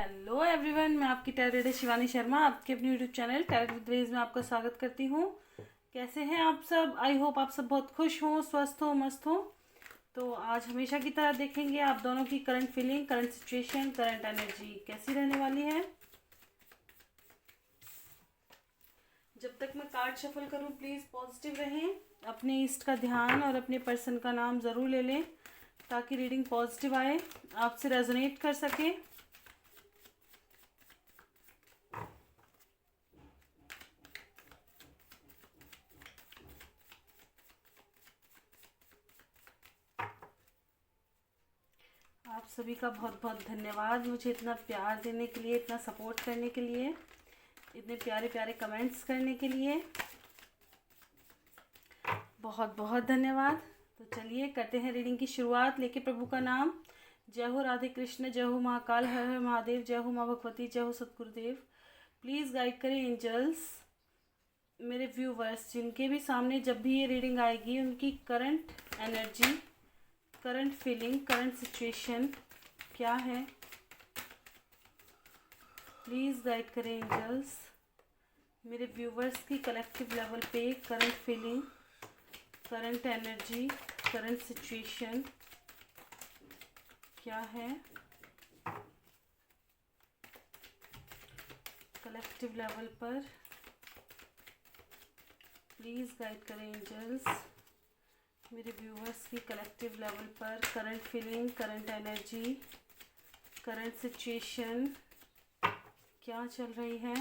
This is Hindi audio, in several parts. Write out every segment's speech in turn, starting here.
हेलो एवरीवन, मैं आपकी टैरो रीडर शिवानी शर्मा आपके अपने यूट्यूब चैनल टैरो विद वेज में आपका स्वागत करती हूँ। कैसे हैं आप सब? आई होप आप सब बहुत खुश हों, स्वस्थ हो, मस्त हो। तो आज हमेशा की तरह देखेंगे आप दोनों की current feeling, current situation, current energy कैसी रहने वाली है। जब तक मैं कार्ड शफल करूँ प्लीज़ पॉजिटिव रहें, अपने इष्ट का ध्यान और अपने पर्सन का नाम ज़रूर ले लें ताकि रीडिंग पॉजिटिव आए, आपसे रेजोनेट कर सके। आप सभी का बहुत बहुत धन्यवाद मुझे इतना प्यार देने के लिए, इतना सपोर्ट करने के लिए, इतने प्यारे प्यारे कमेंट्स करने के लिए बहुत बहुत धन्यवाद। तो चलिए करते हैं रीडिंग की शुरुआत। लेके प्रभु का नाम। जय हो राधे कृष्ण, जय हो महाकाल, हर हर महादेव, जय हो माँ भगवती, जय हो सतगुरुदेव। प्लीज़ गाइड करें एंजल्स मेरे व्यूवर्स जिनके भी सामने जब भी ये रीडिंग आएगी उनकी current energy, current feeling, current situation क्या है। प्लीज़ गाइड करें एंजल्स मेरे व्यूवर्स की कलेक्टिव लेवल पे current feeling, current energy, current situation क्या है। कलेक्टिव लेवल पर प्लीज़ गाइड करें एंजल्स मेरे व्यूवर्स की कलेक्टिव लेवल पर current feeling, current energy, current situation क्या चल रही है।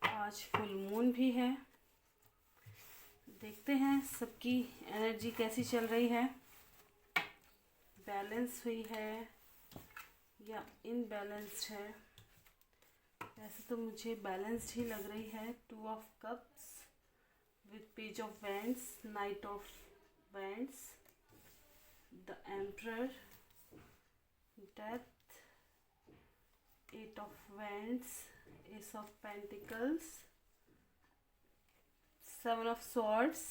आज फुल मून भी है, देखते हैं सबकी एनर्जी कैसी चल रही है, बैलेंस हुई है या इनबैलेंस्ड है। वैसे तो मुझे बैलेंस्ड ही लग रही है। 2 of cups with page of wands, night of wands, the emperor, death, 8 of wands, S of pentacles, 7 of swords,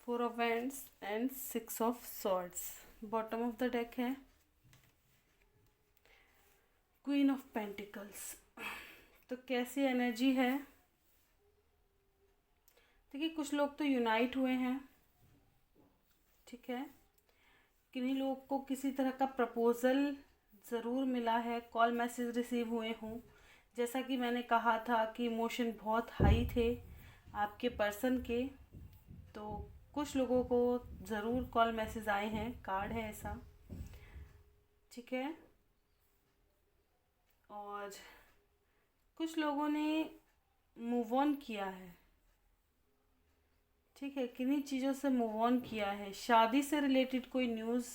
4 of wands and 6 of swords। Bottom of the deck है क्वीन ऑफ पेंटिकल्स। तो कैसी एनर्जी है? देखिए कुछ लोग तो यूनाइट हुए हैं, ठीक है। किन्हीं लोगों को किसी तरह का प्रपोजल ज़रूर मिला है, कॉल मैसेज रिसीव हुए हों। जैसा कि मैंने कहा था कि इमोशन बहुत हाई थे आपके पर्सन के, तो कुछ लोगों को ज़रूर कॉल मैसेज आए हैं, कार्ड है ऐसा, ठीक है। और कुछ लोगों ने मूव ऑन किया है, ठीक है, किन्हीं चीज़ों से मूव ऑन किया है। शादी से रिलेटेड कोई न्यूज़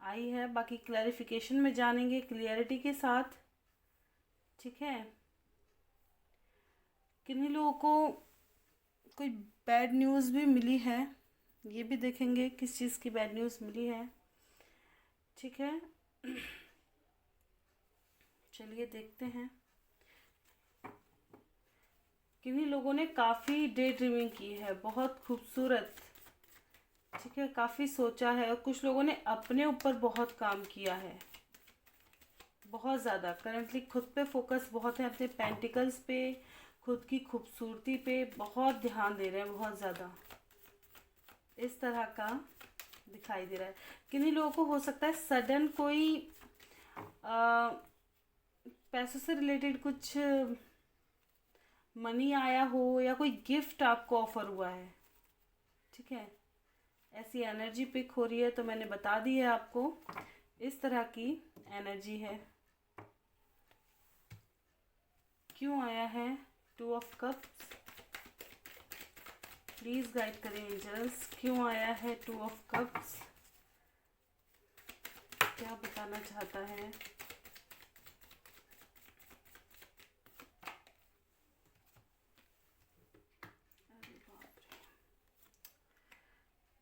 आई है, बाकी क्लैरिफिकेशन में जानेंगे क्लियरिटी के साथ, ठीक है। किन्हीं लोगों को कोई बैड न्यूज़ भी मिली है, ये भी देखेंगे किस चीज़ की बैड न्यूज़ मिली है, ठीक है। चलिए देखते हैं। किन्हीं लोगों ने काफ़ी डे ड्रीमिंग की है, बहुत खूबसूरत, ठीक है, काफ़ी सोचा है। और कुछ लोगों ने अपने ऊपर बहुत काम किया है, बहुत ज़्यादा। करंटली खुद पे फोकस बहुत है, अपने पेंटिकल्स पे, खुद की खूबसूरती पे बहुत ध्यान दे रहे हैं, बहुत ज़्यादा। इस तरह का दिखाई दे रहा है। किन्हीं लोगों को हो सकता है सडन कोई पैसों से रिलेटेड कुछ मनी आया हो या कोई गिफ्ट आपको ऑफर हुआ है, ठीक है। ऐसी एनर्जी पिक हो रही है, तो मैंने बता दी है आपको, इस तरह की एनर्जी है। क्यों आया है 2 ऑफ कप्स? प्लीज़ गाइड करें एंजल्स, क्यों आया है 2 ऑफ कप्स? क्या बताना चाहता है?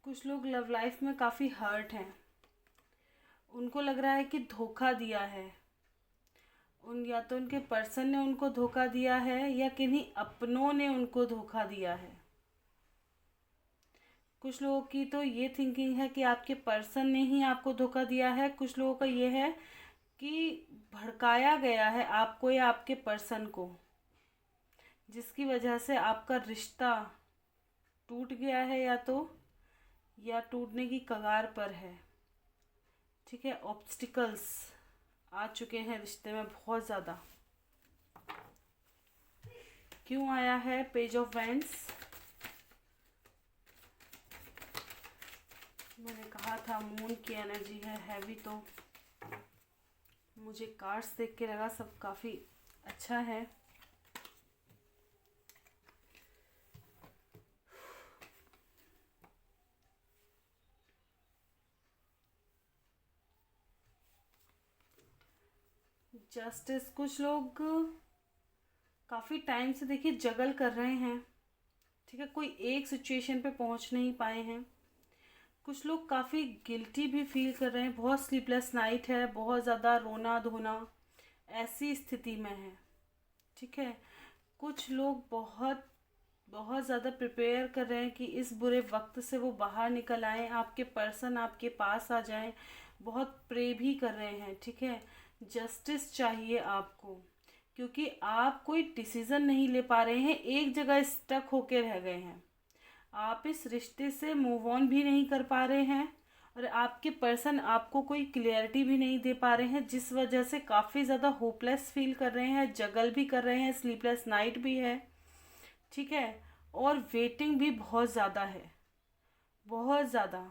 कुछ लोग लव लाइफ में काफ़ी हर्ट हैं, उनको लग रहा है कि धोखा दिया है या तो उनके पर्सन ने उनको धोखा दिया है या किन्हीं अपनों ने उनको धोखा दिया है। कुछ लोगों की तो ये थिंकिंग है कि आपके पर्सन ने ही आपको धोखा दिया है। कुछ लोगों का ये है कि भड़काया गया है आपको या आपके पर्सन को, जिसकी वजह से आपका रिश्ता टूट गया है या टूटने की कगार पर है। ठीक है, ऑब्स्टिकल्स आ चुके हैं रिश्ते में बहुत ज़्यादा। क्यों आया है पेज ऑफ वैंड्स? मैंने कहा था मून की एनर्जी है हैवी, तो मुझे कार्ड्स देख के लगा सब काफ़ी अच्छा है। जस्टिस, कुछ लोग काफ़ी टाइम से देखिए जगल कर रहे हैं। ठीक है, कोई एक सिचुएशन पे पहुंच नहीं पाए हैं। कुछ लोग काफ़ी गिल्टी भी फील कर रहे हैं, बहुत स्लीपलेस नाइट है, बहुत ज़्यादा रोना धोना ऐसी स्थिति में है। ठीक है, कुछ लोग बहुत बहुत ज़्यादा प्रिपेयर कर रहे हैं कि इस बुरे वक्त से वो बाहर निकल आएँ, आपके पर्सन आपके पास आ जाएं, बहुत प्रे भी कर रहे हैं। ठीक है, जस्टिस चाहिए आपको, क्योंकि आप कोई डिसीज़न नहीं ले पा रहे हैं, एक जगह स्टक होके रह गए हैं। आप इस रिश्ते से मूव ऑन भी नहीं कर पा रहे हैं और आपके पर्सन आपको कोई क्लियरिटी भी नहीं दे पा रहे हैं, जिस वजह से काफ़ी ज़्यादा होपलेस फील कर रहे हैं, जगल भी कर रहे हैं, स्लीपलेस नाइट भी है। ठीक है, और वेटिंग भी बहुत ज़्यादा है, बहुत ज़्यादा।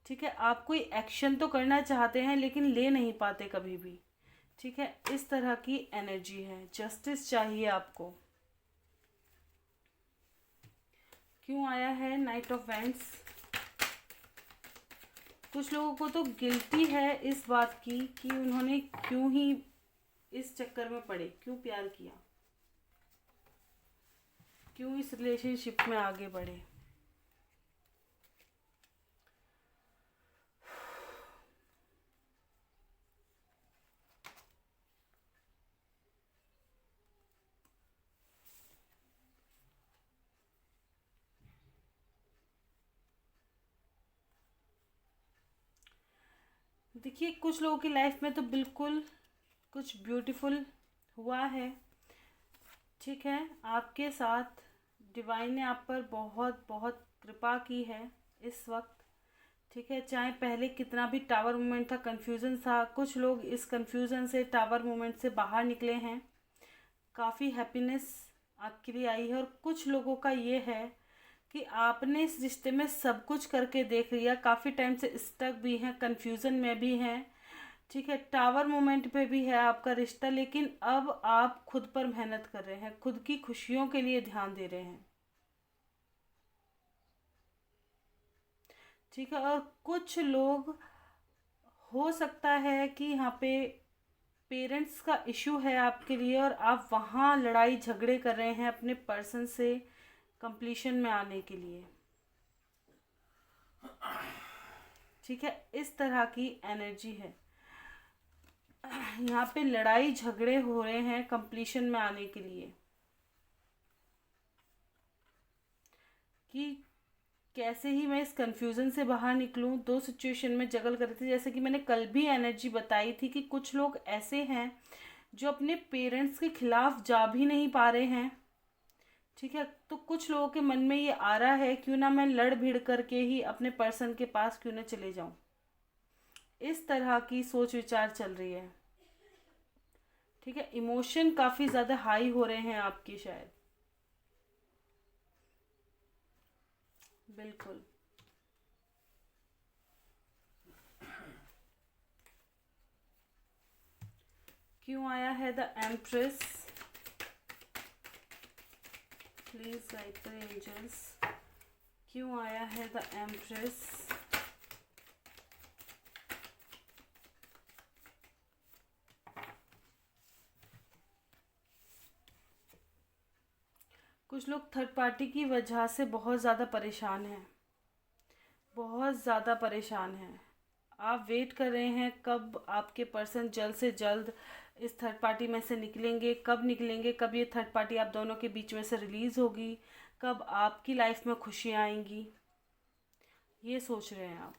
ठीक है, आप कोई एक्शन तो करना चाहते हैं लेकिन ले नहीं पाते कभी भी। ठीक है, इस तरह की एनर्जी है। जस्टिस चाहिए आपको। क्यों आया है नाइट ऑफ वैंड्स? कुछ लोगों को तो गिल्टी है इस बात की कि उन्होंने क्यों ही इस चक्कर में पड़े, क्यों प्यार किया, क्यों इस रिलेशनशिप में आगे बढ़े। देखिए, कुछ लोगों की लाइफ में तो बिल्कुल कुछ ब्यूटीफुल हुआ है। ठीक है, आपके साथ डिवाइन ने आप पर बहुत बहुत कृपा की है इस वक्त। ठीक है, चाहे पहले कितना भी टावर मोमेंट था, कन्फ्यूज़न था, कुछ लोग इस कन्फ्यूज़न से, टावर मोमेंट से बाहर निकले हैं। काफ़ी हैप्पीनेस आपके लिए आई है। और कुछ लोगों का ये है कि आपने इस रिश्ते में सब कुछ करके देख लिया, काफ़ी टाइम से स्टक भी हैं, कन्फ्यूज़न में भी हैं। ठीक है, टावर मोमेंट पे भी है आपका रिश्ता, लेकिन अब आप खुद पर मेहनत कर रहे हैं, खुद की खुशियों के लिए ध्यान दे रहे हैं। ठीक है, और कुछ लोग, हो सकता है कि यहाँ पे पेरेंट्स का इशू है आपके लिए और आप वहाँ लड़ाई झगड़े कर रहे हैं अपने पर्सन से कंप्लीशन में आने के लिए। ठीक है, इस तरह की एनर्जी है। यहाँ पे लड़ाई झगड़े हो रहे हैं कंप्लीशन में आने के लिए कि कैसे ही मैं इस कंफ्यूजन से बाहर निकलूं। दो सिचुएशन में जगल कर रही थी, जैसे कि मैंने कल भी एनर्जी बताई थी कि कुछ लोग ऐसे हैं जो अपने पेरेंट्स के खिलाफ जा भी नहीं पा रहे हैं। ठीक है, तो कुछ लोगों के मन में ये आ रहा है क्यों ना मैं लड़ भिड़ करके ही अपने पर्सन के पास क्यों ना चले जाऊं। इस तरह की सोच विचार चल रही है। ठीक है, इमोशन काफ़ी ज़्यादा हाई हो रहे हैं आपके शायद। बिल्कुल। क्यों आया है the empress? Please guide the angels. क्यों आया है द एम्प्रेस? कुछ लोग थर्ड पार्टी की वजह से बहुत ज़्यादा परेशान हैं, बहुत ज़्यादा परेशान हैं। आप वेट कर रहे हैं कब आपके पर्सन जल्द से जल्द इस थर्ड पार्टी में से निकलेंगे, कब निकलेंगे, कब ये थर्ड पार्टी आप दोनों के बीच में से रिलीज़ होगी, कब आपकी लाइफ में खुशियाँ आएंगी, ये सोच रहे हैं आप।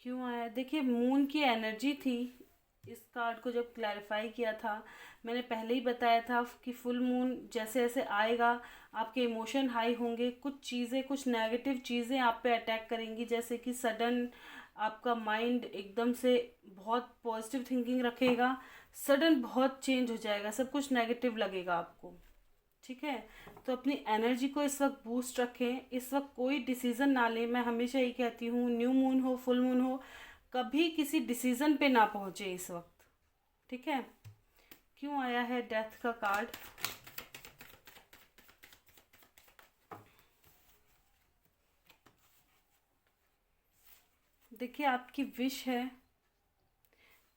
क्यों आया, देखिए मून की एनर्जी थी। इस कार्ड को जब क्लैरिफाई किया था, मैंने पहले ही बताया था कि फुल मून जैसे जैसे आएगा आपके इमोशन हाई होंगे, कुछ चीज़ें, कुछ नेगेटिव चीज़ें आप पे अटैक करेंगी, जैसे कि सडन आपका माइंड एकदम से बहुत पॉजिटिव थिंकिंग रखेगा, सडन बहुत चेंज हो जाएगा, सब कुछ नेगेटिव लगेगा आपको। ठीक है, तो अपनी एनर्जी को इस वक्त बूस्ट रखें, इस वक्त कोई डिसीज़न ना लें। मैं हमेशा यही कहती हूँ, न्यू मून हो फुल मून हो, कभी किसी डिसीज़न पे ना पहुँचे इस वक्त। ठीक है, क्यों आया है डेथ का कार्ड। देखिए आपकी विश है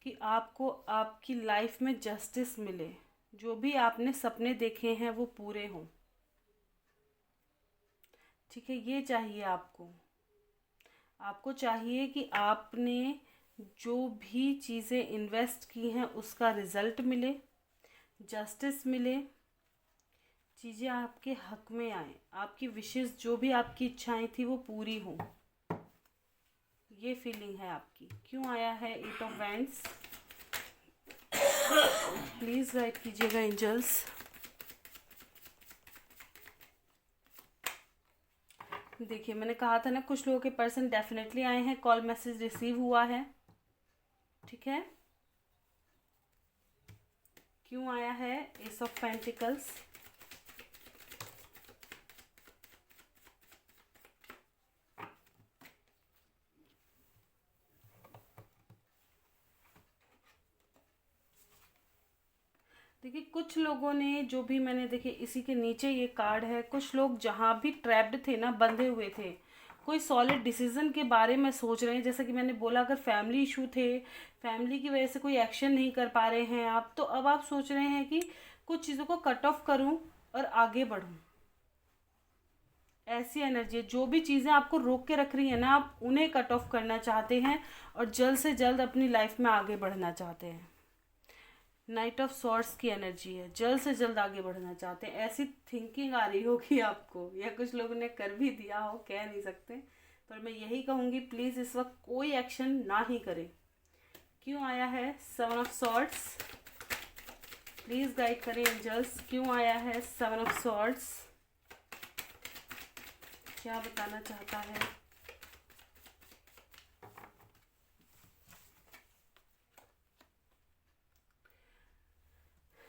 कि आपको आपकी लाइफ में जस्टिस मिले, जो भी आपने सपने देखे हैं वो पूरे हों। ठीक है, ये चाहिए आपको। आपको चाहिए कि आपने जो भी चीज़ें इन्वेस्ट की हैं उसका रिज़ल्ट मिले, जस्टिस मिले, चीज़ें आपके हक में आए, आपकी विशेष जो भी आपकी इच्छाएं थी वो पूरी हों, ये फीलिंग है आपकी। क्यों आया है 8 ऑफ वैंड्स। प्लीज़ गाइड कीजिएगा एंजल्स। देखिए मैंने कहा था ना, कुछ लोगों के पर्सन डेफिनेटली आए हैं, कॉल मैसेज रिसीव हुआ है। ठीक है, क्यों आया है एस ऑफ पेंटिकल्स। देखिए कुछ लोगों ने जो भी, मैंने देखिए इसी के नीचे ये कार्ड है, कुछ लोग जहाँ भी ट्रैप्ड थे ना, बंधे हुए थे, कोई सॉलिड डिसीजन के बारे में सोच रहे हैं। जैसा कि मैंने बोला, अगर फैमिली इशू थे, फैमिली की वजह से कोई एक्शन नहीं कर पा रहे हैं आप, तो अब आप सोच रहे हैं कि कुछ चीज़ों को कट ऑफ करूं और आगे बढ़ूं। ऐसी एनर्जी है, जो भी चीज़ें आपको रोक के रख रही है ना, आप उन्हें कट ऑफ करना चाहते हैं और जल्द से जल्द अपनी लाइफ में आगे बढ़ना चाहते हैं। नाइट ऑफ सॉर्ड्स की एनर्जी है, जल्द से जल्द आगे बढ़ना चाहते हैं, ऐसी थिंकिंग आ रही होगी आपको, या कुछ लोगों ने कर भी दिया हो, कह नहीं सकते, पर मैं यही कहूँगी प्लीज़ इस वक्त कोई एक्शन ना ही करें। क्यों आया है 7 ऑफ सॉर्ड्स। प्लीज़ गाइड करें एंजल्स, क्यों आया है 7 ऑफ सॉर्ड्स, क्या बताना चाहता है।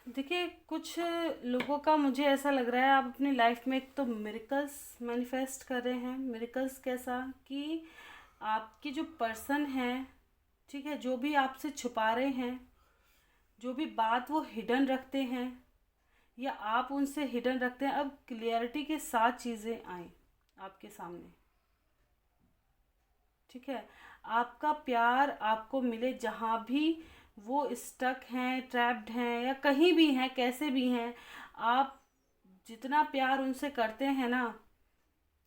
देखिए कुछ लोगों का मुझे ऐसा लग रहा है, आप अपनी लाइफ में एक तो मिरेकल्स मैनिफेस्ट कर रहे हैं। मिरेकल्स कैसा, कि आपकी जो पर्सन है, ठीक है, जो भी आपसे छुपा रहे हैं, जो भी बात वो हिडन रखते हैं या आप उनसे हिडन रखते हैं, अब क्लियरिटी के साथ चीज़ें आए आपके सामने। ठीक है, आपका प्यार आपको मिले, जहाँ भी वो स्टक हैं, ट्रैप्ड हैं, या कहीं भी हैं, कैसे भी हैं, आप जितना प्यार उनसे करते हैं ना,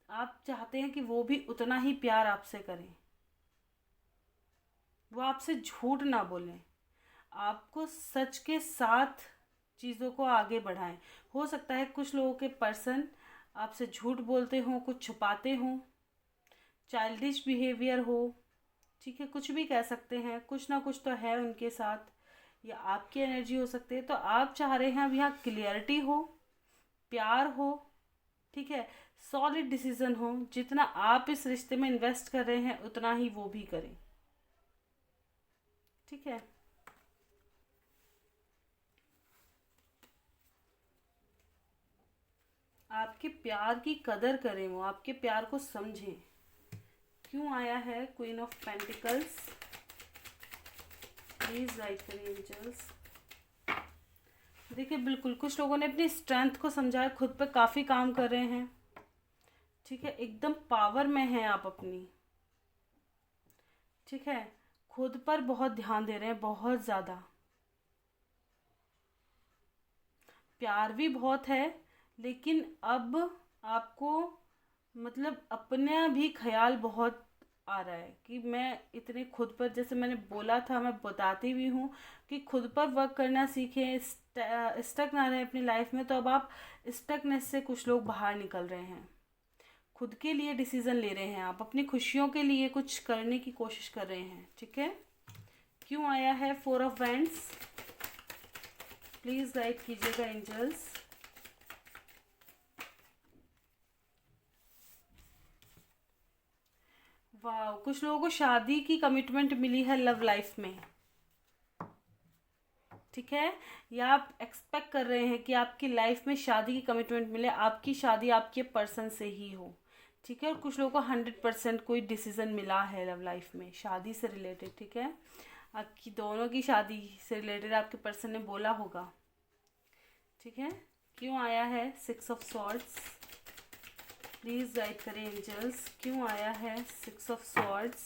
आप चाहते हैं कि वो भी उतना ही प्यार आपसे करें, वो आपसे झूठ ना बोलें, आपको सच के साथ चीज़ों को आगे बढ़ाएं। हो सकता है कुछ लोगों के पर्सन आपसे झूठ बोलते हों, कुछ छुपाते हों, चाइल्डिश बिहेवियर हो, ठीक है, कुछ भी कह सकते हैं, कुछ ना कुछ तो है उनके साथ, या आपकी एनर्जी हो सकती है। तो आप चाह रहे हैं अब यहाँ क्लियरिटी हो, प्यार हो, ठीक है, सॉलिड डिसीजन हो, जितना आप इस रिश्ते में इन्वेस्ट कर रहे हैं उतना ही वो भी करें। ठीक है, आपके प्यार की कदर करें, वो आपके प्यार को समझें। क्यों आया है queen of pentacles. Please right करें एंजल्स। देखिए बिल्कुल कुछ लोगों ने अपनी स्ट्रेंथ को समझा है, खुद पे काफ़ी काम कर रहे हैं। ठीक है, एकदम पावर में हैं आप अपनी। ठीक है, खुद पर बहुत ध्यान दे रहे हैं, बहुत ज़्यादा प्यार भी बहुत है, लेकिन अब आपको मतलब अपना भी ख्याल बहुत आ रहा है कि मैं इतने खुद पर, जैसे मैंने बोला था, मैं बताती भी हूँ कि खुद पर वर्क करना सीखें, स्टक ना रहें अपनी लाइफ में। तो अब आप स्टकनेस से कुछ लोग बाहर निकल रहे हैं, खुद के लिए डिसीज़न ले रहे हैं, आप अपनी खुशियों के लिए कुछ करने की कोशिश कर रहे हैं। ठीक है, क्यों आया है 4 ऑफ वैंड्स? प्लीज़ गाइड कीजिएगा एंजल्स। वाह, कुछ लोगों को शादी की कमिटमेंट मिली है लव लाइफ में। ठीक है, या आप एक्सपेक्ट कर रहे हैं कि आपकी लाइफ में शादी की कमिटमेंट मिले, आपकी शादी आपके पर्सन से ही हो। ठीक है, और कुछ लोगों को 100% कोई डिसीजन मिला है लव लाइफ में शादी से रिलेटेड। ठीक है, आपकी दोनों की शादी से रिलेटेड आपके पर्सन ने बोला होगा। ठीक है, क्यों आया है 6 ऑफ सॉर्ड्स? प्लीज़ गाइड करें एंजल्स, क्यों आया है 6 ऑफ सॉर्ड्स?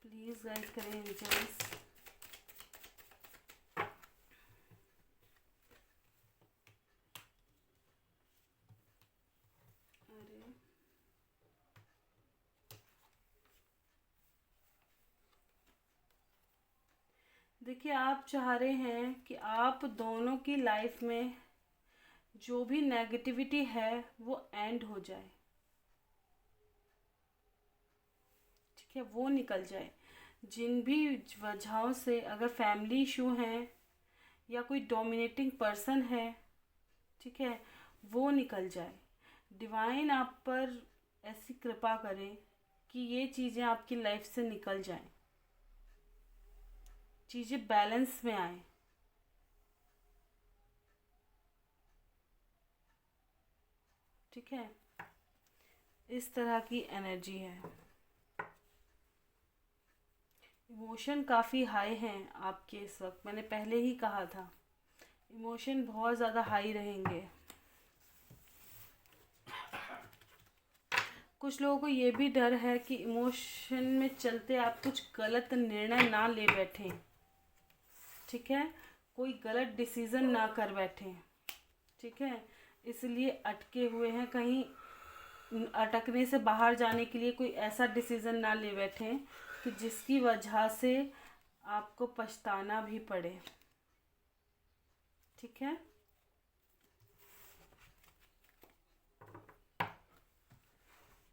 प्लीज़ गाइड करें एंजल्स। अरे देखिए, आप चाह रहे हैं कि आप दोनों की लाइफ में जो भी नेगेटिविटी है वो एंड हो जाए। ठीक है, वो निकल जाए। जिन भी वजहों से, अगर फैमिली इशू हैं या कोई डोमिनेटिंग पर्सन है, ठीक है, वो निकल जाए। डिवाइन आप पर ऐसी कृपा करें कि ये चीज़ें आपकी लाइफ से निकल जाएं, चीज़ें बैलेंस में आए। ठीक है, इस तरह की एनर्जी है। इमोशन काफ़ी हाई हैं आपके इस वक्त, मैंने पहले ही कहा था इमोशन बहुत ज़्यादा हाई रहेंगे। कुछ लोगों को ये भी डर है कि इमोशन में चलते आप कुछ गलत निर्णय ना ले बैठें। ठीक है, कोई गलत डिसीज़न ना कर बैठें। ठीक है, इसलिए अटके हुए हैं, कहीं अटकने से बाहर जाने के लिए कोई ऐसा डिसीज़न ना ले बैठें कि जिसकी वजह से आपको पछताना भी पड़े। ठीक है,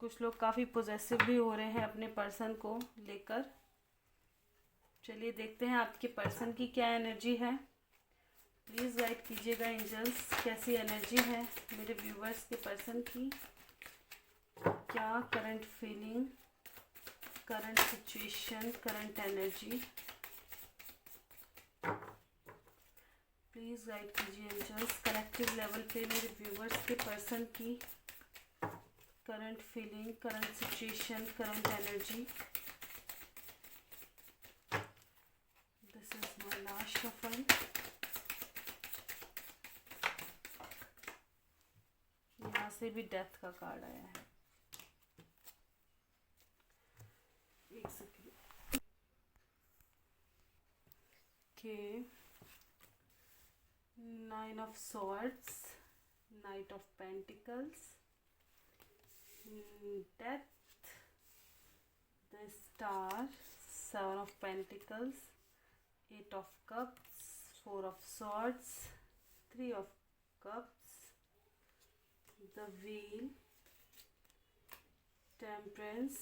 कुछ लोग काफ़ी पोजेसिव भी हो रहे हैं अपने पर्सन को लेकर। चलिए देखते हैं आपके पर्सन की क्या एनर्जी है। प्लीज़ गाइड कीजिएगा एंजल्स, कैसी एनर्जी है मेरे व्यूवर्स के पर्सन की। क्या current feeling, current situation, current energy. Please guide कीजिए एंजल्स, कलेक्टिव लेवल पे मेरे व्यूवर्स के पर्सन की current feeling, current situation, current energy. This is my last shuffle. यहाँ से भी डेथ का कार्ड आया है। एक सेकेंड। के 9 of swords, night of pentacles, death, the star, 7 of pentacles, 8 of cups, 4 of swords, 3 of cups, the wheel, temperance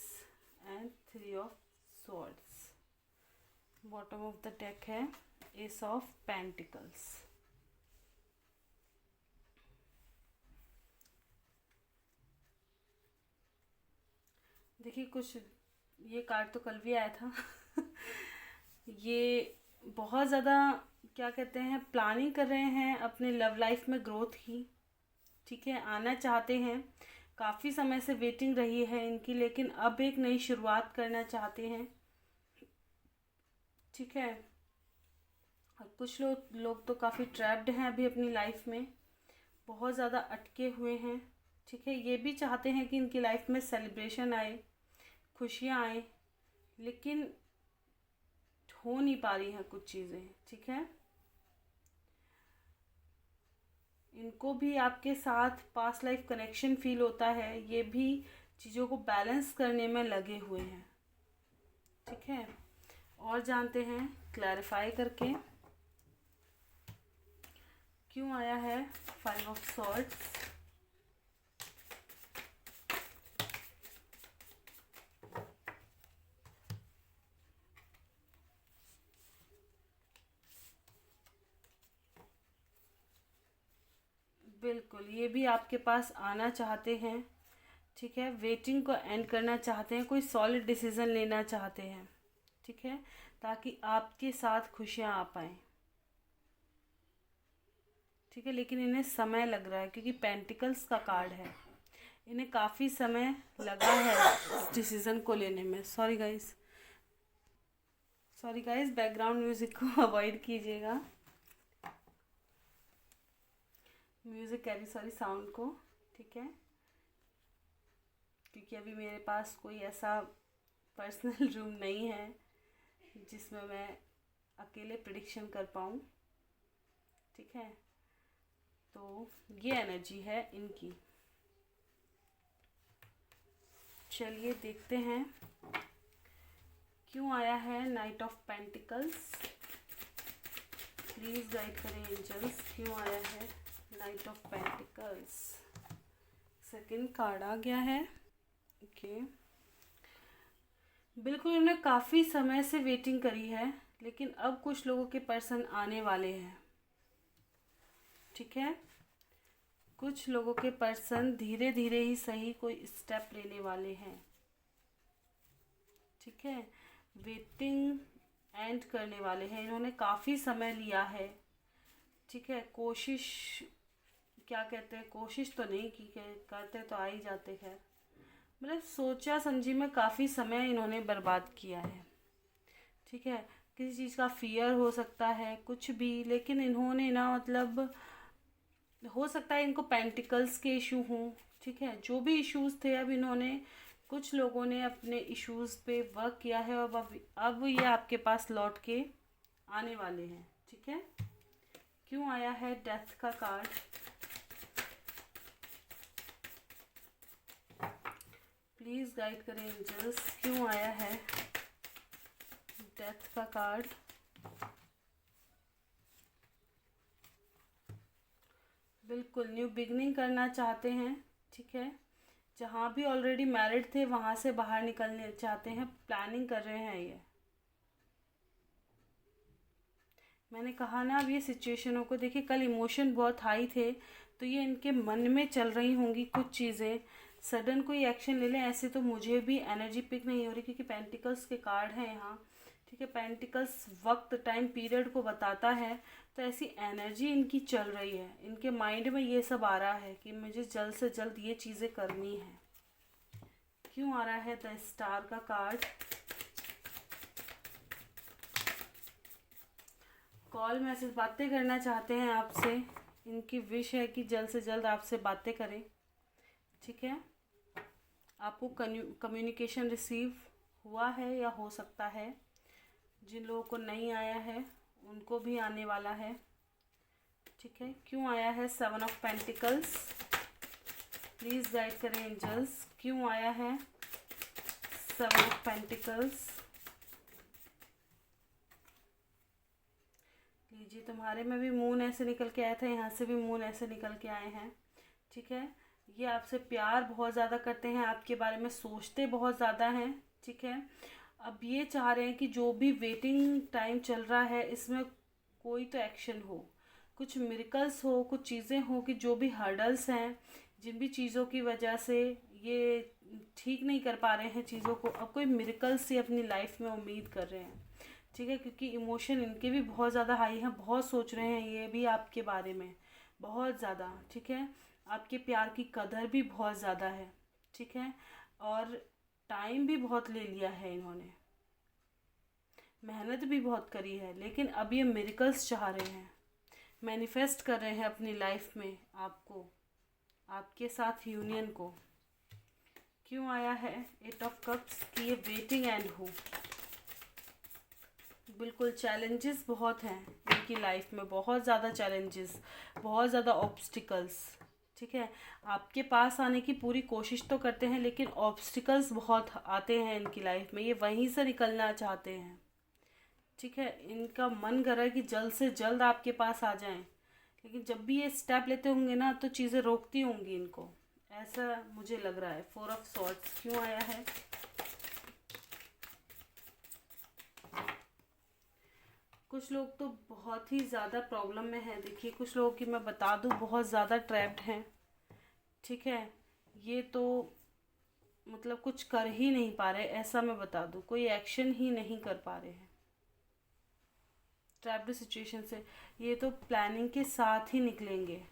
and 3 of swords. Bottom of the deck है ace of pentacles. देखिए, कुछ ये कार्ड तो कल भी आया था ये बहुत ज़्यादा क्या कहते हैं, प्लानिंग कर रहे हैं अपने लव लाइफ में ग्रोथ की। ठीक है, आना चाहते हैं, काफ़ी समय से वेटिंग रही है इनकी, लेकिन अब एक नई शुरुआत करना चाहते हैं। ठीक है, और कुछ लोग तो काफ़ी ट्रैप्ड हैं अभी अपनी लाइफ में, बहुत ज़्यादा अटके हुए हैं। ठीक है, ये भी चाहते हैं कि इनकी लाइफ में सेलिब्रेशन आए, खुशियाँ आए, लेकिन हो नहीं पा रही हैं कुछ चीज़ें। ठीक है, इनको भी आपके साथ पास्ट लाइफ कनेक्शन फील होता है, ये भी चीज़ों को बैलेंस करने में लगे हुए हैं। ठीक है, और जानते हैं क्लैरिफाई करके क्यों आया है 5 ऑफ सॉर्ड्स। बिल्कुल, ये भी आपके पास आना चाहते हैं। ठीक है, वेटिंग को एंड करना चाहते हैं, कोई सॉलिड डिसीजन लेना चाहते हैं। ठीक है, ताकि आपके साथ खुशियाँ आ पाएँ। ठीक है, लेकिन इन्हें समय लग रहा है क्योंकि पेंटिकल्स का कार्ड है, इन्हें काफ़ी समय लगा है इस डिसीज़न को लेने में। सॉरी गाइस, बैकग्राउंड म्यूज़िक को अवॉइड कीजिएगा, म्यूज़िक कैरी साउंड को। ठीक है, क्योंकि अभी मेरे पास कोई ऐसा पर्सनल रूम नहीं है जिसमें मैं अकेले प्रिडिक्शन कर पाऊँ। ठीक है, तो ये एनर्जी है इनकी। चलिए देखते हैं क्यों आया है knight of pentacles. Please guide करें एंजल्स, क्यों आया है knight of pentacles. Second card आ गया है। ओके, बिल्कुल इन्होंने काफ़ी समय से वेटिंग करी है, लेकिन अब कुछ लोगों के पर्सन आने वाले हैं। ठीक है, कुछ लोगों के पर्सन धीरे धीरे ही सही कोई स्टेप लेने वाले हैं। ठीक है, वेटिंग एंड करने वाले हैं, इन्होंने काफ़ी समय लिया है। ठीक है, कोशिश, क्या कहते हैं, कोशिश तो नहीं की, करते तो आ ही जाते। खैर, मतलब सोचा समझी में काफ़ी समय इन्होंने बर्बाद किया है। ठीक है, किसी चीज़ का फियर हो सकता है, कुछ भी, लेकिन इन्होंने ना, मतलब हो सकता है इनको पेंटिकल्स के इशू हों। ठीक है, जो भी इश्यूज़ थे, अब इन्होंने, कुछ लोगों ने अपने इश्यूज़ पे वर्क किया है और अब ये आपके पास लौट के आने वाले हैं। ठीक है, क्यों आया है डेथ का कार्ड। प्लीज़ गाइड करें एंजल्स, क्यों आया है डेथ का कार्ड। बिल्कुल न्यू बिगनिंग करना चाहते हैं। ठीक है, जहाँ भी ऑलरेडी मैरिड थे वहाँ से बाहर निकलने चाहते हैं, प्लानिंग कर रहे हैं ये। मैंने कहा ना, अब ये सिचुएशनों को देखिए, कल इमोशन बहुत हाई थे, तो ये इनके मन में चल रही होंगी कुछ चीज़ें, सडन कोई एक्शन ले लें। ऐसे तो मुझे भी एनर्जी पिक नहीं हो रही क्योंकि पेंटिकल्स के कार्ड हैं यहाँ। ठीक है, पेंटिकल्स वक्त, टाइम पीरियड को बताता है, तो ऐसी एनर्जी इनकी चल रही है, इनके माइंड में ये सब आ रहा है कि मुझे जल्द से जल्द ये चीज़ें करनी है। क्यों आ रहा है द स्टार का कार्ड। कॉल मैसेज, बातें करना चाहते हैं आपसे, इनकी विश है कि जल्द से जल्द आपसे बातें करें। ठीक है, आपको कम्युनिकेशन रिसीव हुआ है या हो सकता है, जिन लोगों को नहीं आया है उनको भी आने वाला है। ठीक है, क्यों आया है 7 ऑफ पेंटिकल्स। प्लीज़ गाइड करें एंजल्स, क्यों आया है 7 ऑफ पेंटिकल्स। लीजिए, तुम्हारे में भी मून ऐसे निकल के आया था, यहाँ से भी मून ऐसे निकल के आए हैं। ठीक है, ये आपसे प्यार बहुत ज़्यादा करते हैं, आपके बारे में सोचते बहुत ज़्यादा हैं। ठीक है, अब ये चाह रहे हैं कि जो भी वेटिंग टाइम चल रहा है इसमें कोई तो एक्शन हो, कुछ मिरेकल्स हो, कुछ चीज़ें हो कि जो भी हर्डल्स हैं, जिन भी चीज़ों की वजह से ये ठीक नहीं कर पा रहे हैं चीज़ों को, अब कोई मिरेकल्स से अपनी लाइफ में उम्मीद कर रहे हैं। ठीक है, क्योंकि इमोशन इनके भी बहुत ज़्यादा हाई हैं, बहुत सोच रहे हैं ये भी आपके बारे में बहुत ज़्यादा। ठीक है, आपके प्यार की कदर भी बहुत ज़्यादा है। ठीक है, और टाइम भी बहुत ले लिया है इन्होंने, मेहनत भी बहुत करी है, लेकिन अब ये मिरेकल्स चाह रहे हैं, मैनिफेस्ट कर रहे हैं अपनी लाइफ में आपको, आपके साथ यूनियन को। क्यों आया है 8 ऑफ कप्स कि ये वेटिंग एंड हो। बिल्कुल चैलेंजेस बहुत हैं इनकी लाइफ में बहुत ज़्यादा चैलेंजेस, बहुत ज़्यादा ऑब्स्टिकल्स। ठीक है, आपके पास आने की पूरी कोशिश तो करते हैं लेकिन ऑब्स्टिकल्स बहुत आते हैं इनकी लाइफ में, ये वहीं से निकलना चाहते हैं। ठीक है, इनका मन कर रहा है कि जल्द से जल्द आपके पास आ जाएं, लेकिन जब भी ये स्टेप लेते होंगे ना तो चीज़ें रोकती होंगी इनको, ऐसा मुझे लग रहा है। 4 ऑफ सॉर्ड्स क्यों आया है? कुछ लोग तो बहुत ही ज़्यादा प्रॉब्लम में हैं। देखिए, कुछ लोगों की मैं बता दूँ बहुत ज़्यादा ट्रैप्ड हैं। ठीक है, ये तो मतलब कुछ कर ही नहीं पा रहे, ऐसा मैं बता दूँ, कोई एक्शन ही नहीं कर पा रहे हैं ट्रैप्ड सिचुएशन से। ये तो प्लानिंग के साथ ही निकलेंगे।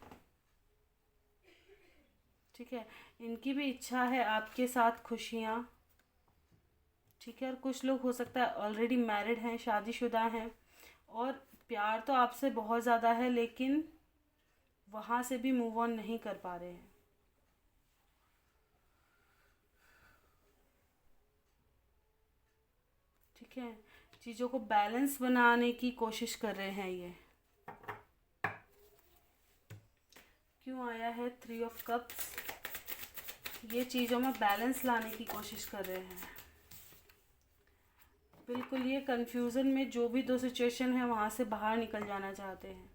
ठीक है, इनकी भी इच्छा है आपके साथ खुशियाँ। ठीक है, और कुछ लोग हो सकता है ऑलरेडी मैरिड हैं, शादीशुदा हैं, और प्यार तो आपसे बहुत ज़्यादा है लेकिन वहाँ से भी मूव ऑन नहीं कर पा रहे हैं। ठीक है, चीज़ों को बैलेंस बनाने की कोशिश कर रहे हैं ये। क्यों आया है 3 ऑफ कप्स? ये चीज़ों में बैलेंस लाने की कोशिश कर रहे हैं। बिल्कुल, ये कन्फ्यूज़न में जो भी दो सिचुएशन है वहाँ से बाहर निकल जाना चाहते हैं,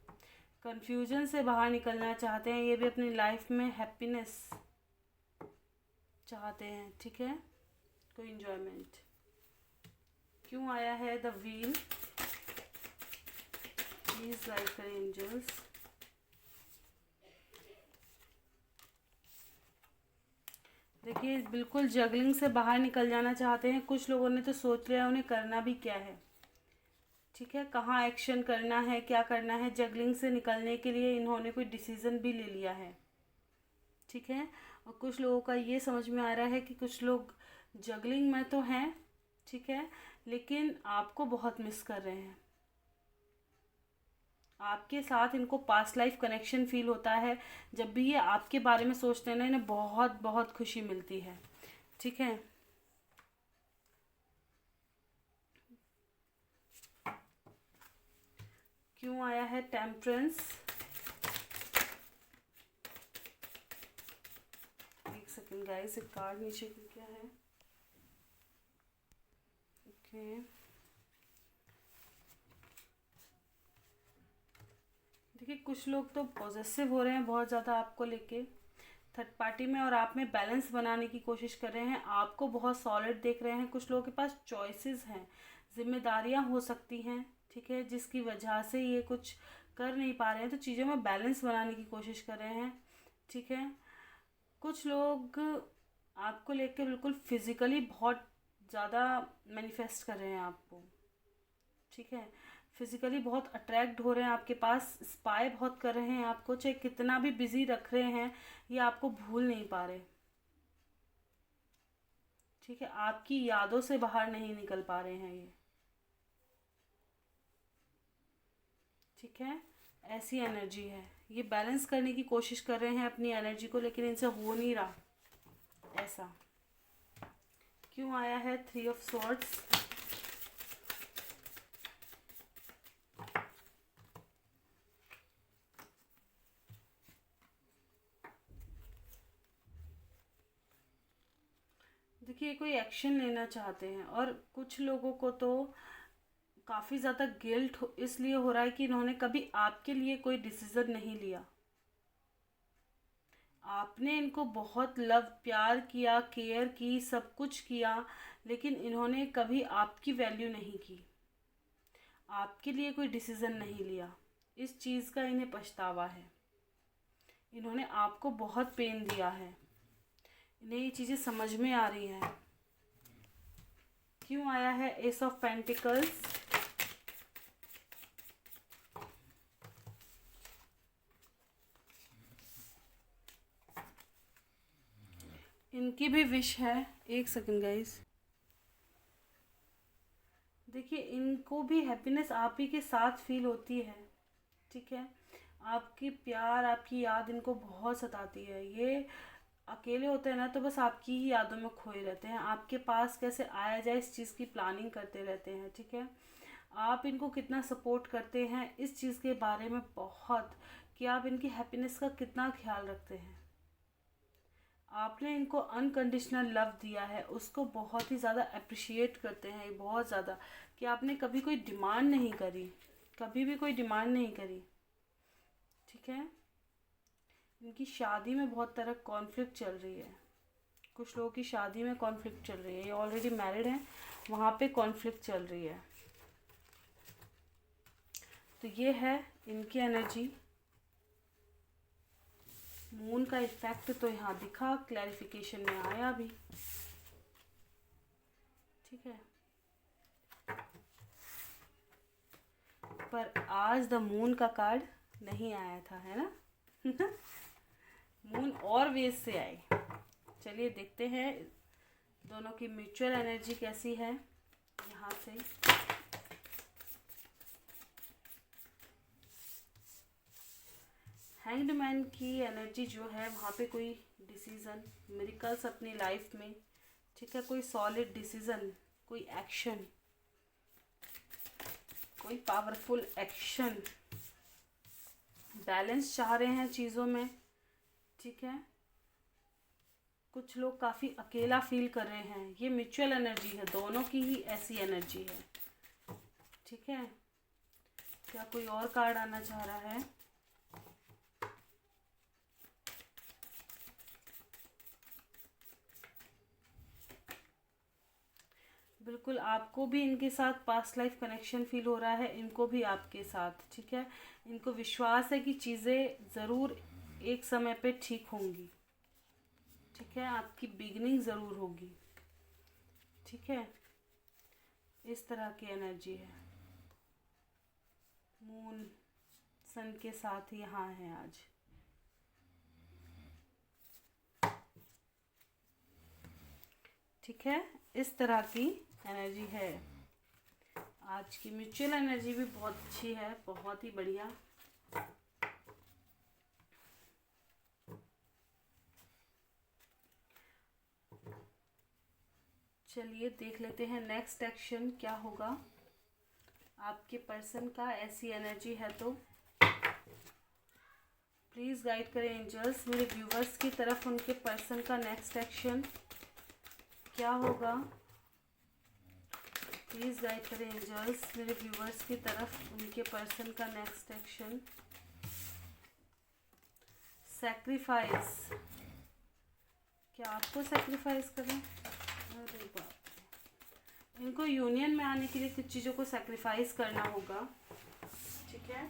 कन्फ्यूज़न से बाहर निकलना चाहते हैं। ये भी अपनी लाइफ में हैप्पीनेस चाहते हैं। ठीक है, कोई इन्जॉयमेंट। क्यों आया है द व्हील? प्लीज गाइड करें एंजल्स। देखिए, बिल्कुल जगलिंग से बाहर निकल जाना चाहते हैं। कुछ लोगों ने तो सोच लिया उन्हें करना भी क्या है। ठीक है, कहाँ एक्शन करना है, क्या करना है। जगलिंग से निकलने के लिए इन्होंने कोई डिसीज़न भी ले लिया है। ठीक है, और कुछ लोगों का ये समझ में आ रहा है कि कुछ लोग जगलिंग में तो हैं, ठीक है, लेकिन आपको बहुत मिस कर रहे हैं। आपके साथ इनको पास्ट लाइफ कनेक्शन फील होता है। जब भी ये आपके बारे में सोचते हैं ना, इन्हें बहुत बहुत खुशी मिलती है। ठीक है, क्यों आया है टेम्परेंस? एक सेकेंड गाइस, एक कार्ड नीचे क्या है? ओके, देखिए, कुछ लोग तो पॉजेसिव हो रहे हैं बहुत ज़्यादा आपको लेके, थर्ड पार्टी में, और आप में बैलेंस बनाने की कोशिश कर रहे हैं। आपको बहुत सॉलिड देख रहे हैं। कुछ लोगों के पास चॉइसेस हैं, जिम्मेदारियां हो सकती हैं। ठीक है, जिसकी वजह से ये कुछ कर नहीं पा रहे हैं, तो चीज़ों में बैलेंस बनाने की कोशिश कर रहे हैं। ठीक है, कुछ लोग आपको लेके बिल्कुल फिज़िकली बहुत ज़्यादा मैनिफेस्ट कर रहे हैं आपको। ठीक है, फिज़िकली बहुत अट्रैक्ट हो रहे हैं आपके पास, स्पाई बहुत कर रहे हैं आपको, चाहे कितना भी बिजी रख रहे हैं, ये आपको भूल नहीं पा रहे। ठीक है, आपकी यादों से बाहर नहीं निकल पा रहे हैं ये। ठीक है, ऐसी एनर्जी है। ये बैलेंस करने की कोशिश कर रहे हैं अपनी एनर्जी को, लेकिन इनसे हो नहीं रहा ऐसा। क्यों आया है 3 ऑफ सॉर्ड्स? देखिए, कोई एक्शन लेना चाहते हैं, और कुछ लोगों को तो काफ़ी ज़्यादा गिल्ट इसलिए हो रहा है कि इन्होंने कभी आपके लिए कोई डिसीज़न नहीं लिया। आपने इनको बहुत लव प्यार किया, केयर की, सब कुछ किया, लेकिन इन्होंने कभी आपकी वैल्यू नहीं की, आपके लिए कोई डिसीज़न नहीं लिया। इस चीज़ का इन्हें पछतावा है। इन्होंने आपको बहुत पेन दिया है, इन्हें ये चीज़ें समझ में आ रही हैं। क्यों आया है एस ऑफ पेंटिकल्स? इनकी भी विश है। एक सेकेंड गाइस, देखिए, इनको भी हैप्पीनेस आप ही के साथ फील होती है। ठीक है, आपकी प्यार, आपकी याद इनको बहुत सताती है। ये अकेले होते हैं ना तो बस आपकी ही यादों में खोए रहते हैं। आपके पास कैसे आया जाए इस चीज़ की प्लानिंग करते रहते हैं। ठीक है, आप इनको कितना सपोर्ट करते हैं इस चीज़ के बारे में बहुत, कि आप इनकी हैप्पीनेस का कितना ख्याल रखते हैं। आपने इनको अनकंडीशनल लव दिया है, उसको बहुत ही ज़्यादा अप्रिशिएट करते हैं बहुत ज़्यादा, कि आपने कभी कोई डिमांड नहीं करी, कभी भी कोई डिमांड नहीं करी। ठीक है, इनकी शादी में बहुत तरह कॉन्फ्लिक्ट चल रही है, कुछ लोगों की शादी में कॉन्फ्लिक्ट चल रही है, ये ऑलरेडी मैरिड हैं, वहाँ पे कॉन्फ्लिक्ट चल रही है। तो ये है इनकी एनर्जी। मून का इफेक्ट तो यहाँ दिखा, क्लैरिफिकेशन में आया भी। ठीक है, पर आज द मून का कार्ड नहीं आया था, है ना। मून और वेज से आई। चलिए देखते हैं दोनों की म्यूचुअल एनर्जी कैसी है। यहाँ से हैंग्ड मैन की एनर्जी जो है, वहाँ पे कोई डिसीज़न, मिरेकल्स अपनी लाइफ में। ठीक है, कोई सॉलिड डिसीज़न, कोई एक्शन, कोई पावरफुल एक्शन, बैलेंस चाह रहे हैं चीज़ों में। ठीक है, कुछ लोग काफ़ी अकेला फील कर रहे हैं, ये म्यूचुअल एनर्जी है, दोनों की ही ऐसी एनर्जी है। ठीक है, क्या कोई और कार्ड आना चाह रहा है? बिल्कुल, आपको भी इनके साथ पास्ट लाइफ कनेक्शन फील हो रहा है, इनको भी आपके साथ। ठीक है, इनको विश्वास है कि चीज़ें ज़रूर एक समय पे ठीक होंगी। ठीक है, आपकी बिगनिंग ज़रूर होगी। ठीक है, इस तरह की एनर्जी है। मून सन के साथ यहाँ है आज। ठीक है, इस तरह की एनर्जी है। आज की म्यूचुअल एनर्जी भी बहुत अच्छी है, बहुत ही बढ़िया। चलिए देख लेते हैं नेक्स्ट एक्शन क्या होगा आपके पर्सन का। ऐसी एनर्जी है तो प्लीज़ गाइड करें एंजल्स मेरे व्यूवर्स की तरफ, उनके पर्सन का नेक्स्ट एक्शन क्या होगा। प्लीज़ गाइड करें एंजल्स मेरे व्यूवर्स की तरफ, उनके पर्सन का नेक्स्ट एक्शन। सैक्रिफाइस, क्या आपको सैक्रिफाइस करें? अरे बाप, इनको यूनियन में आने के लिए कुछ चीज़ों को सैक्रिफाइस करना होगा। ठीक है,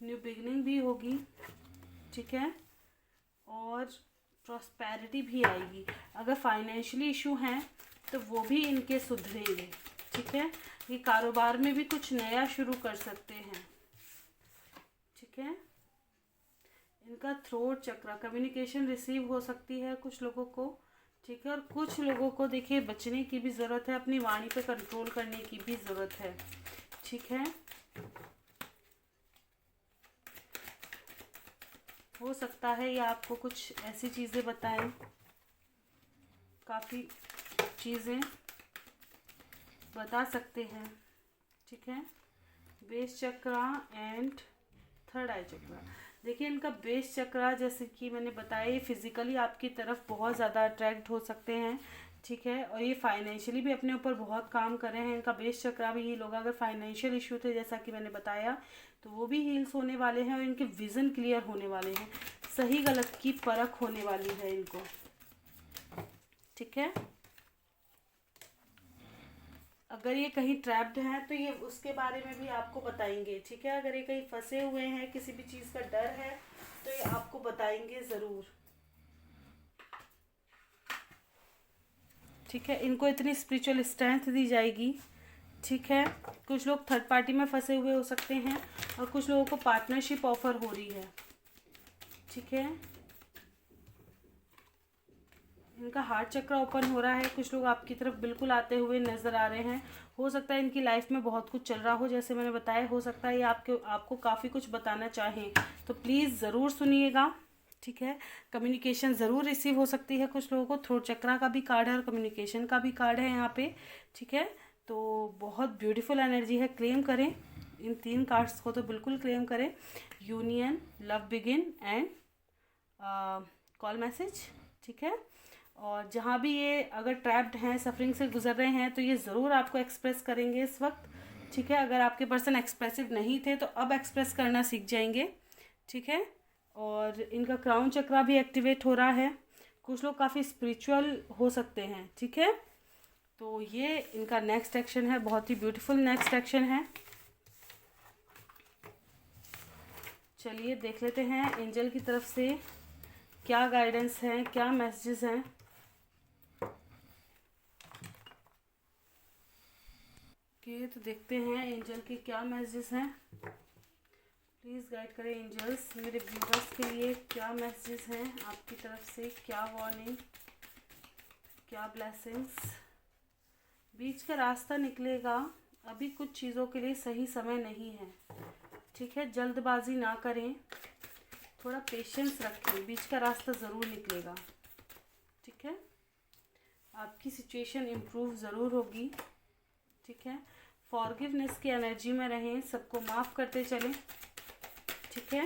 न्यू बिगनिंग भी होगी। ठीक है, और प्रॉस्पेरिटी भी आएगी। अगर फाइनेंशियली इशू हैं तो वो भी इनके सुधरेंगे। ठीक है, ये कारोबार में भी कुछ नया शुरू कर सकते हैं। ठीक है, इनका थ्रोट चक्र, कम्युनिकेशन रिसीव हो सकती है कुछ लोगों को। ठीक है, और कुछ लोगों को देखिए बचने की भी ज़रूरत है, अपनी वाणी पे कंट्रोल करने की भी ज़रूरत है। ठीक है, हो सकता है ये आपको कुछ ऐसी चीज़ें बताएं, काफ़ी चीज़ें बता सकते हैं। ठीक है, बेस चक्र एंड थर्ड आई चक्र। देखिए इनका बेस चक्र, जैसे कि मैंने बताया, ये फिजिकली आपकी तरफ बहुत ज़्यादा अट्रैक्ट हो सकते हैं। ठीक है, और ये फाइनेंशियली भी अपने ऊपर बहुत काम कर रहे हैं। इनका बेस चक्र भी हील होगा। अगर फाइनेंशियल इशू थे जैसा कि मैंने बताया, तो वो भी हील्स होने वाले हैं, और इनके विज़न क्लियर होने वाले हैं, सही गलत की परख होने वाली है इनको। ठीक है, अगर ये कहीं ट्रैप्ड हैं तो ये उसके बारे में भी आपको बताएंगे। ठीक है, अगर ये कहीं फंसे हुए हैं, किसी भी चीज़ का डर है, तो ये आपको बताएंगे ज़रूर। ठीक है, इनको इतनी स्पिरिचुअल स्ट्रेंथ दी जाएगी। ठीक है, कुछ लोग थर्ड पार्टी में फंसे हुए हो सकते हैं, और कुछ लोगों को पार्टनरशिप ऑफर हो रही है। ठीक है, इनका हार्ट चक्र ओपन हो रहा है, कुछ लोग आपकी तरफ बिल्कुल आते हुए नज़र आ रहे हैं। हो सकता है इनकी लाइफ में बहुत कुछ चल रहा हो, जैसे मैंने बताया। हो सकता है ये आपको काफ़ी कुछ बताना चाहें, तो प्लीज़ ज़रूर सुनिएगा। ठीक है। कम्युनिकेशन ज़रूर रिसीव हो सकती है कुछ लोगों को। थ्रोट चक्रा का भी कार्ड है और कम्युनिकेशन का भी कार्ड है यहाँ पे, ठीक है। तो बहुत ब्यूटीफुल एनर्जी है, क्लेम करें इन 3 कार्ड्स को, तो बिल्कुल क्लेम करें। Union, love begin and call message, ठीक है। और जहाँ भी ये अगर ट्रैप्ड हैं, सफरिंग से गुजर रहे हैं, तो ये ज़रूर आपको एक्सप्रेस करेंगे इस वक्त, ठीक है। अगर आपके पर्सन एक्सप्रेसिव नहीं थे तो अब एक्सप्रेस करना सीख जाएंगे, ठीक है। और इनका क्राउन चक्रा भी एक्टिवेट हो रहा है। कुछ लोग काफ़ी स्पिरिचुअल हो सकते हैं, ठीक है। तो ये इनका नेक्स्ट एक्शन है, बहुत ही ब्यूटीफुल नेक्स्ट एक्शन है। चलिए देख लेते हैं एंजल की तरफ से क्या गाइडेंस है, क्या मैसेजेस हैं। तो देखते हैं एंजल के क्या मैसेजेस हैं। प्लीज़ गाइड करें एंजल्स, मेरे व्यूवर्स के लिए क्या मैसेजेस हैं आपकी तरफ से, क्या वार्निंग, क्या ब्लेसिंग्स। बीच का रास्ता निकलेगा, अभी कुछ चीज़ों के लिए सही समय नहीं है, ठीक है। जल्दबाजी ना करें, थोड़ा पेशेंस रखें, बीच का रास्ता ज़रूर निकलेगा, ठीक है। आपकी सिचुएशन इम्प्रूव ज़रूर होगी, ठीक है। फॉरगिवनेस की एनर्जी में रहें, सबको माफ़ करते चलें, ठीक है।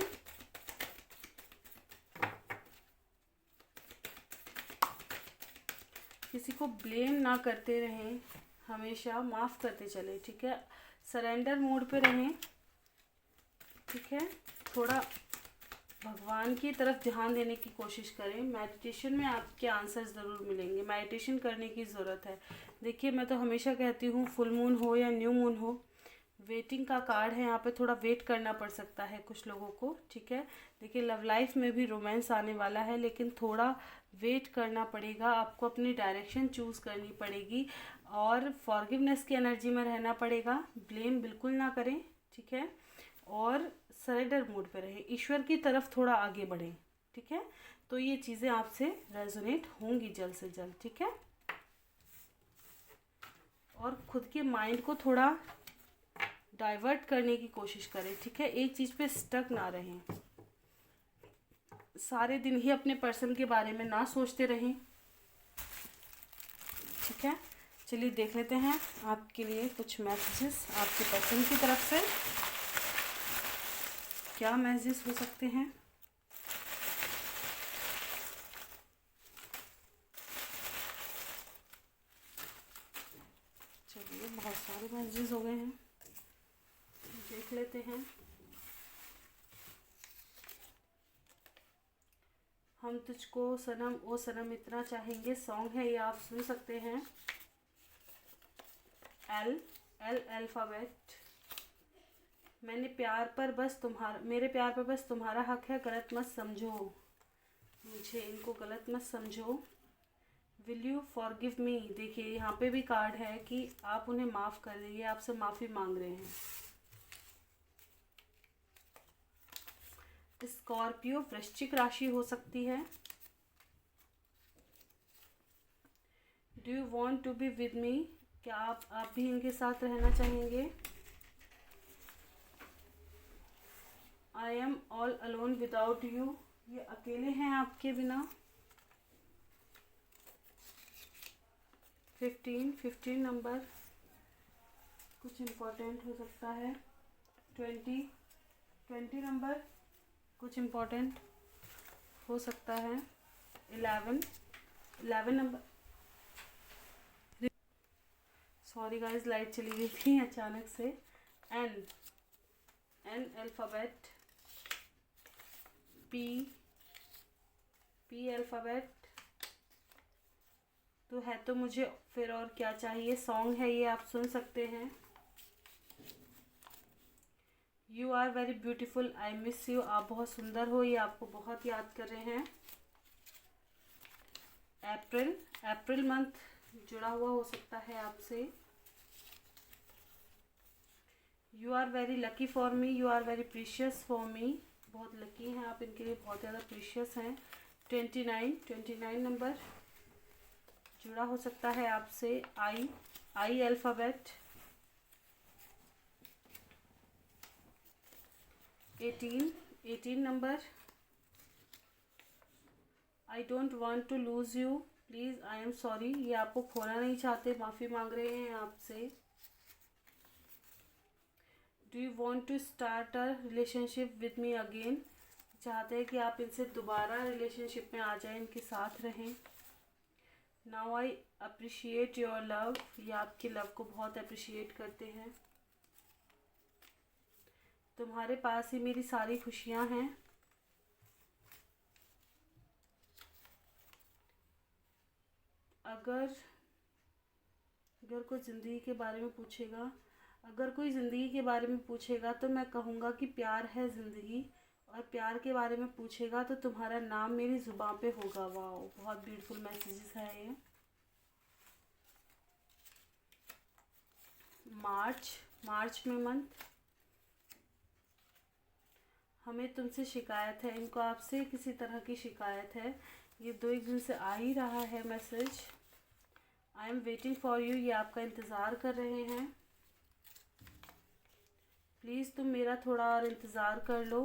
किसी को ब्लेम ना करते रहें, हमेशा माफ़ करते चलें, ठीक है। सरेंडर मोड पे रहें, ठीक है। थोड़ा भगवान की तरफ ध्यान देने की कोशिश करें। मेडिटेशन में आपके आंसर ज़रूर मिलेंगे, मेडिटेशन करने की ज़रूरत है। देखिए मैं तो हमेशा कहती हूँ, फुल मून हो या न्यू मून हो, वेटिंग का कार्ड है यहाँ पे, थोड़ा वेट करना पड़ सकता है कुछ लोगों को, ठीक है। देखिए लव लाइफ में भी रोमांस आने वाला है, लेकिन थोड़ा वेट करना पड़ेगा आपको, अपनी डायरेक्शन चूज़ करनी पड़ेगी और फॉरगिवनेस की एनर्जी में रहना पड़ेगा। ब्लेम बिल्कुल ना करें, ठीक है। और सरेंडर मोड पे रहें, ईश्वर की तरफ थोड़ा आगे बढ़ें, ठीक है। तो ये चीज़ें आपसे रेजोनेट होंगी जल्द से जल्द, ठीक है। और खुद के माइंड को थोड़ा डाइवर्ट करने की कोशिश करें, ठीक है। एक चीज़ पे स्टक ना रहें, सारे दिन ही अपने पर्सन के बारे में ना सोचते रहें, ठीक है। चलिए देख लेते हैं आपके लिए कुछ मैसेजेस आपके पर्सन की तरफ से, क्या मैसेजेस हो सकते हैं। चलिए बहुत सारे मैसेजेस हो गए हैं, देख लेते हैं। हम तुझको सनम ओ सनम इतना चाहेंगे, सॉन्ग है ये, आप सुन सकते हैं। L alphabet. मेरे प्यार पर बस तुम्हारा हक है, गलत मत समझो मुझे, इनको गलत मत समझो। Will you forgive me. देखिए यहाँ पे भी कार्ड है कि आप उन्हें माफ़ कर देंगे, आपसे माफ़ी मांग रहे हैं। स्कॉर्पियो, वृश्चिक राशि हो सकती है। Do you want to be with me. क्या आप भी इनके साथ रहना चाहेंगे। I am all alone without you. ये अकेले हैं आपके बिना। 15 नंबर कुछ इम्पोर्टेंट हो सकता है। 20 नंबर कुछ इम्पोर्टेंट हो सकता है। 11 नंबर, सॉरी गाइस लाइट चली गई थी अचानक से। N alphabet. P alphabet. तो है तो मुझे फिर और क्या चाहिए, सॉन्ग है ये, आप सुन सकते हैं। You are very beautiful, I miss you. आप बहुत सुंदर हो, ये आपको बहुत याद कर रहे हैं। अप्रैल मंथ जुड़ा हुआ हो सकता है आपसे। You are very lucky for me, you are very precious for me. बहुत लकी हैं आप, इनके लिए बहुत ज़्यादा प्रीशियस हैं। 29 नंबर जुड़ा हो सकता है आपसे। I alphabet. 18 number I don't want to lose you, please I am sorry, ये आपको खोना नहीं चाहते, माफ़ी मांग रहे हैं आपसे। Do you want to start a relationship with me again, चाहते हैं कि आप इनसे दोबारा रिलेशनशिप में आ जाएं, इनके साथ रहें। Now I appreciate your love, ये आपके लव को बहुत अप्रिशिएट करते हैं। तुम्हारे पास ही मेरी सारी खुशियाँ हैं। अगर अगर कोई ज़िंदगी के बारे में पूछेगा अगर कोई ज़िंदगी के बारे में पूछेगा तो मैं कहूँगा कि प्यार है ज़िंदगी, और प्यार के बारे में पूछेगा तो तुम्हारा नाम मेरी ज़ुबान पे होगा। वाह, बहुत ब्यूटीफुल मैसेजेस है ये। मार्च में मंथ, हमें तुमसे शिकायत है, इनको आपसे किसी तरह की शिकायत है, ये 2-1 दिन से आ ही रहा है message. I am waiting for you, ये आपका इंतज़ार कर रहे हैं। प्लीज़ तुम मेरा थोड़ा और इंतज़ार कर लो,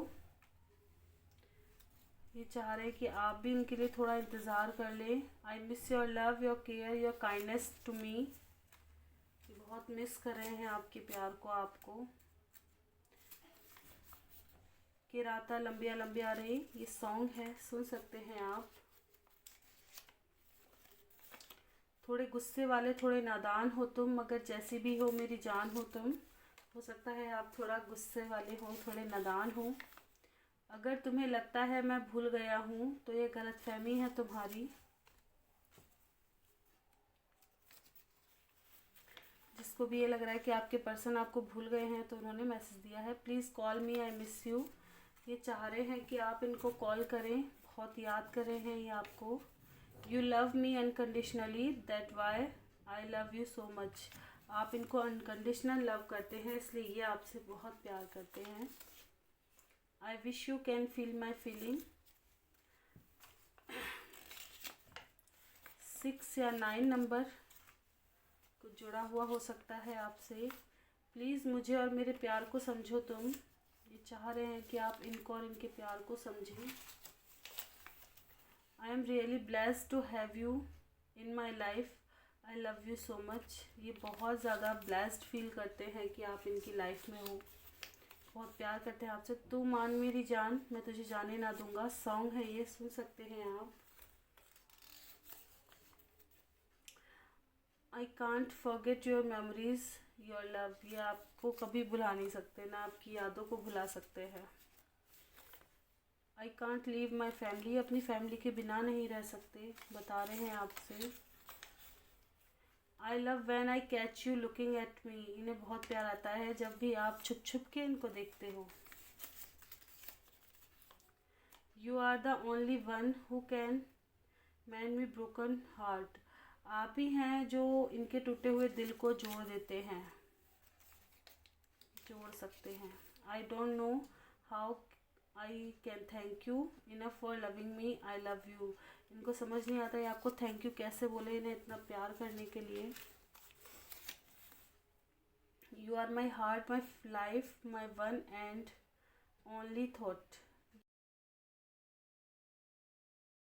ये चाह रहे हैं कि आप भी इनके लिए थोड़ा इंतज़ार कर लें। I miss your love, your care, your kindness to me, ये बहुत मिस कर रहे हैं आपके प्यार को, आपको। कि राता लंबिया लंबिया रही, ये सॉन्ग है, सुन सकते हैं आप। थोड़े गुस्से वाले, थोड़े नादान हो तुम, मगर जैसी भी हो मेरी जान हो तुम। हो सकता है आप थोड़ा गुस्से वाले हो, थोड़े नादान हो। अगर तुम्हें लगता है मैं भूल गया हूँ तो ये गलतफहमी है तुम्हारी। जिसको भी ये लग रहा है कि आपके पर्सन आपको भूल गए हैं तो उन्होंने मैसेज दिया है, please call me, I miss you, ये चाह रहे हैं कि आप इनको कॉल करें, बहुत याद कर रहे हैं ये आपको। You love me unconditionally, that why I love you so much, आप इनको अनकंडीशनल लव करते हैं, इसलिए ये आपसे बहुत प्यार करते हैं। I wish you can feel my feeling. 6 या 9 नंबर कुछ जुड़ा हुआ हो सकता है आपसे। प्लीज़ मुझे और मेरे प्यार को समझो तुम, ये चाह रहे हैं कि आप इनको और इनके प्यार को समझें। I am really blessed to have you in my life, I love you so much, ये बहुत ज़्यादा ब्लेस्ड फील करते हैं कि आप इनकी लाइफ में हो, बहुत प्यार करते हैं आपसे। तू मान मेरी जान, मैं तुझे जाने ना दूंगा, सॉन्ग है ये, सुन सकते हैं आप। I can't forget your memories, your love, ये आपको कभी भुला नहीं सकते, ना आपकी यादों को भुला सकते हैं। I can't leave my family, अपनी फैमिली के बिना नहीं रह सकते, बता रहे हैं आपसे। I love when I catch you looking at me, इन्हें बहुत प्यार आता है जब भी आप छुप छुप के इनको देखते हो। You are the only one who can mend me broken heart, आप ही हैं जो इनके टूटे हुए दिल को जोड़ देते हैं, जोड़ सकते हैं। I don't know how I can thank you enough for loving me, I love you, इनको समझ नहीं आता है आपको थैंक यू कैसे बोले इन्हें इतना प्यार करने के लिए। You are my heart, my life, my one and only thought,